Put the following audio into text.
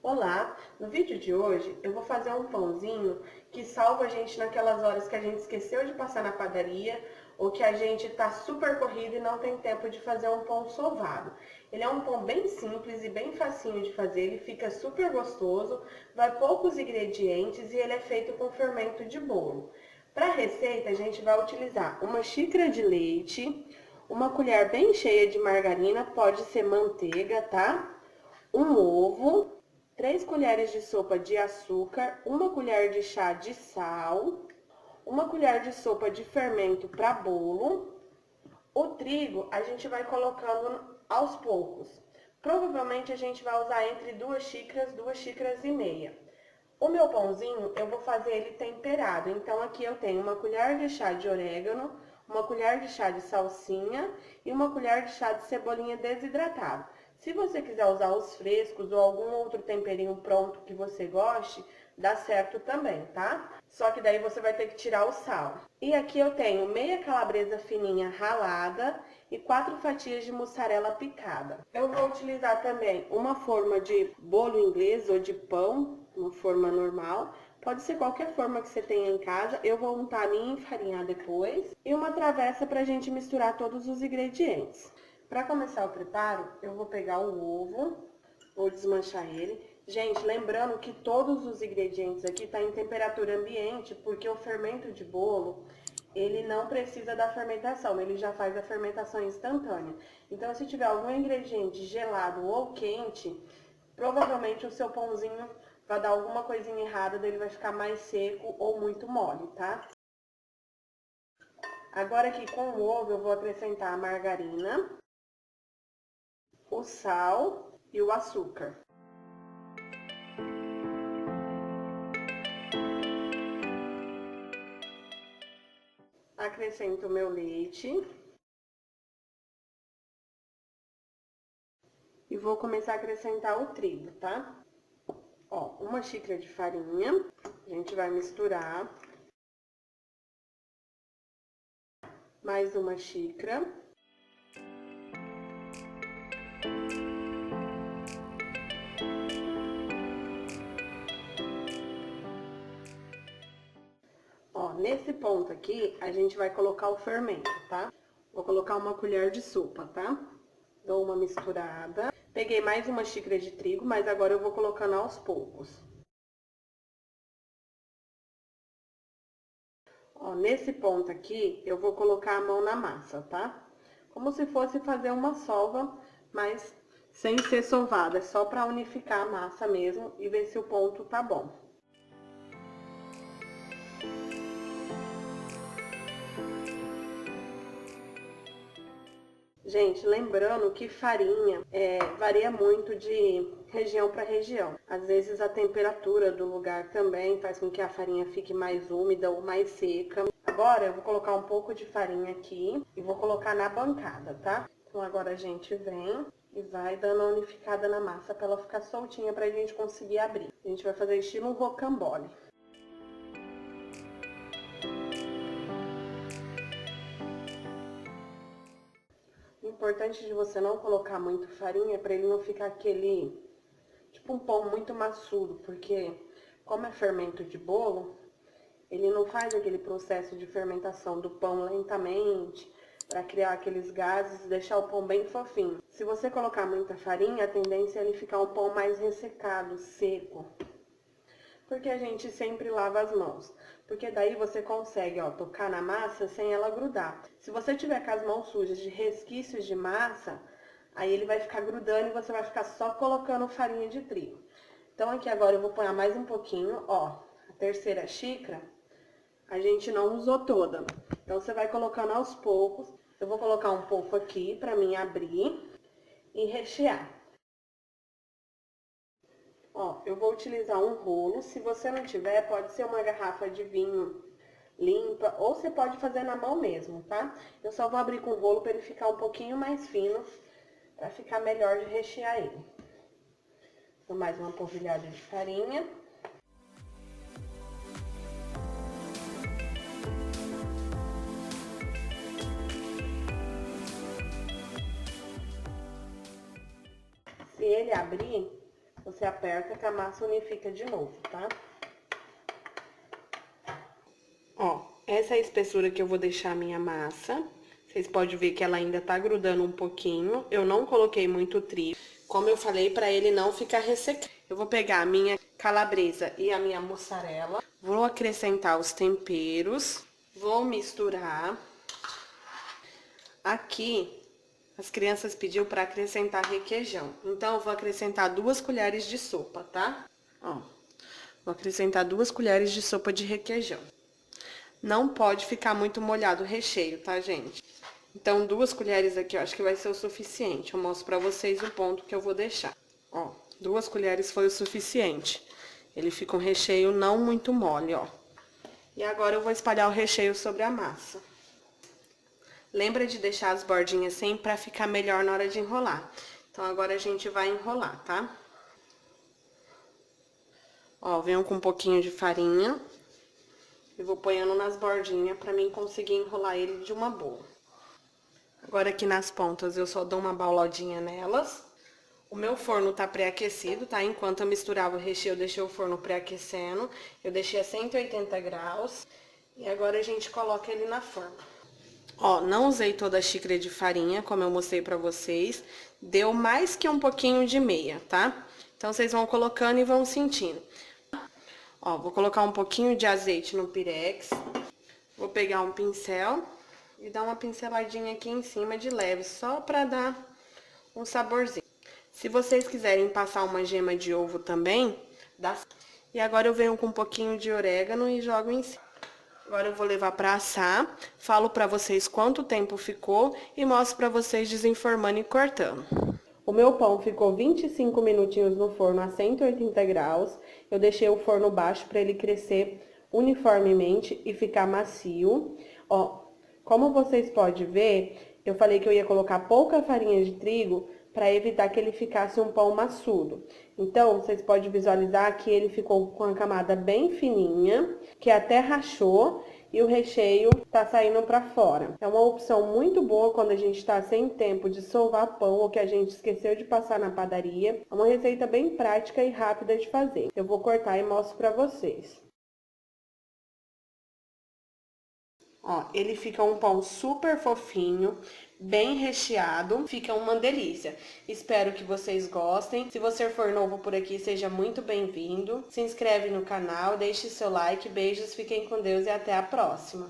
Olá, no vídeo de hoje eu vou fazer um pãozinho que salva a gente naquelas horas que a gente esqueceu de passar na padaria ou que a gente tá super corrido e não tem tempo de fazer um pão sovado. Ele é um pão bem simples e bem facinho de fazer, ele fica super gostoso, vai poucos ingredientes e ele é feito com fermento de bolo. Para a receita a gente vai utilizar uma xícara de leite, uma colher bem cheia de margarina, pode ser manteiga, tá? Um ovo, 3 colheres de sopa de açúcar, 1 colher de chá de sal, 1 colher de sopa de fermento para bolo. O trigo a gente vai colocando aos poucos. Provavelmente a gente vai usar entre 2 xícaras e meia. O meu pãozinho eu vou fazer ele temperado, então aqui eu tenho 1 colher de chá de orégano, 1 colher de chá de salsinha e 1 colher de chá de cebolinha desidratada. Se você quiser usar os frescos ou algum outro temperinho pronto que você goste, dá certo também, tá? Só que daí você vai ter que tirar o sal. E aqui eu tenho meia calabresa fininha ralada e 4 fatias de mussarela picada. Eu vou utilizar também uma forma de bolo inglês ou de pão, uma forma normal. Pode ser qualquer forma que você tenha em casa. Eu vou untar a minha e enfarinhar depois. E uma travessa para a gente misturar todos os ingredientes. Para começar o preparo, eu vou pegar o ovo, vou desmanchar ele. Gente, lembrando que todos os ingredientes aqui tá em temperatura ambiente, porque o fermento de bolo, ele não precisa da fermentação, ele já faz a fermentação instantânea. Então, se tiver algum ingrediente gelado ou quente, provavelmente o seu pãozinho vai dar alguma coisinha errada, daí ele vai ficar mais seco ou muito mole, tá? Agora aqui com o ovo eu vou acrescentar a margarina, o sal e o açúcar. Acrescento o meu leite. E vou começar a acrescentar o trigo, tá? Ó, 1 xícara de farinha. A gente vai misturar. Mais 1 xícara. Ó, nesse ponto aqui, a gente vai colocar o fermento, tá? Vou colocar 1 colher de sopa, tá? Dou uma misturada. Peguei mais 1 xícara de trigo, mas agora eu vou colocando aos poucos. Ó, nesse ponto aqui, eu vou colocar a mão na massa, tá? Como se fosse fazer uma sova, mas sem ser sovada, é só para unificar a massa mesmo e ver se o ponto tá bom. Gente, lembrando que farinha varia muito de região para região. Às vezes a temperatura do lugar também faz com que a farinha fique mais úmida ou mais seca. Agora eu vou colocar um pouco de farinha aqui e vou colocar na bancada, tá? Então agora a gente vem e vai dando uma unificada na massa para ela ficar soltinha pra gente conseguir abrir. A gente vai fazer estilo um rocambole. O importante de você não colocar muito farinha é para ele não ficar aquele, tipo um pão muito maçudo, porque como é fermento de bolo, ele não faz aquele processo de fermentação do pão lentamente, para criar aqueles gases e deixar o pão bem fofinho. Se você colocar muita farinha, a tendência é ele ficar um pão mais ressecado, seco. Porque a gente sempre lava as mãos. Porque daí você consegue, ó, tocar na massa sem ela grudar. Se você tiver com as mãos sujas de resquícios de massa, aí ele vai ficar grudando e você vai ficar só colocando farinha de trigo. Então aqui agora eu vou pôr mais um pouquinho, ó, a 3ª xícara, a gente não usou toda. Então você vai colocando aos poucos. Eu vou colocar um pouco aqui pra mim abrir e rechear. Ó, eu vou utilizar um rolo. Se você não tiver, pode ser uma garrafa de vinho limpa, ou você pode fazer na mão mesmo, tá? Eu só vou abrir com o rolo para ele ficar um pouquinho mais fino, para ficar melhor de rechear ele. Então, mais uma polvilhada de farinha. Se ele abrir, você aperta que a massa unifica de novo, tá? Ó, essa é a espessura que eu vou deixar a minha massa. Vocês podem ver que ela ainda tá grudando um pouquinho. Eu não coloquei muito trigo, como eu falei, pra ele não ficar ressecado. Eu vou pegar a minha calabresa e a minha mussarela. Vou acrescentar os temperos. Vou misturar. Aqui, as crianças pediu pra acrescentar requeijão. Então, eu vou acrescentar 2 colheres de sopa, tá? Ó, vou acrescentar 2 colheres de sopa de requeijão. Não pode ficar muito molhado o recheio, tá, gente? Então, 2 colheres aqui, eu acho que vai ser o suficiente. Eu mostro pra vocês o ponto que eu vou deixar. Ó, 2 colheres foi o suficiente. Ele fica um recheio não muito mole, ó. E agora eu vou espalhar o recheio sobre a massa. Lembra de deixar as bordinhas assim pra ficar melhor na hora de enrolar. Então, agora a gente vai enrolar, tá? Ó, venho com um pouquinho de farinha. E vou ponhando nas bordinhas pra mim conseguir enrolar ele de uma boa. Agora aqui nas pontas eu só dou uma bauladinha nelas. O meu forno tá pré-aquecido, tá? Enquanto eu misturava o recheio, eu deixei o forno pré-aquecendo. Eu deixei a 180 graus. E agora a gente coloca ele na forma. Ó, não usei toda a xícara de farinha, como eu mostrei pra vocês. Deu mais que um pouquinho de meia, tá? Então, vocês vão colocando e vão sentindo. Ó, vou colocar um pouquinho de azeite no pirex. Vou pegar um pincel e dar uma pinceladinha aqui em cima de leve, só pra dar um saborzinho. Se vocês quiserem passar uma gema de ovo também, dá. E agora eu venho com um pouquinho de orégano e jogo em cima. Agora eu vou levar pra assar, falo pra vocês quanto tempo ficou e mostro pra vocês desenformando e cortando. O meu pão ficou 25 minutinhos no forno a 180 graus. Eu deixei o forno baixo pra ele crescer uniformemente e ficar macio. Ó, como vocês podem ver, eu falei que eu ia colocar pouca farinha de trigo para evitar que ele ficasse um pão maçudo. Então, vocês podem visualizar que ele ficou com a camada bem fininha, que até rachou, e o recheio tá saindo para fora. É uma opção muito boa quando a gente tá sem tempo de sovar pão ou que a gente esqueceu de passar na padaria. É uma receita bem prática e rápida de fazer. Eu vou cortar e mostro para vocês. Ó, ele fica um pão super fofinho, bem recheado, fica uma delícia. Espero que vocês gostem. Se você for novo por aqui, seja muito bem-vindo. Se inscreve no canal, deixe seu like, beijos, fiquem com Deus e até a próxima.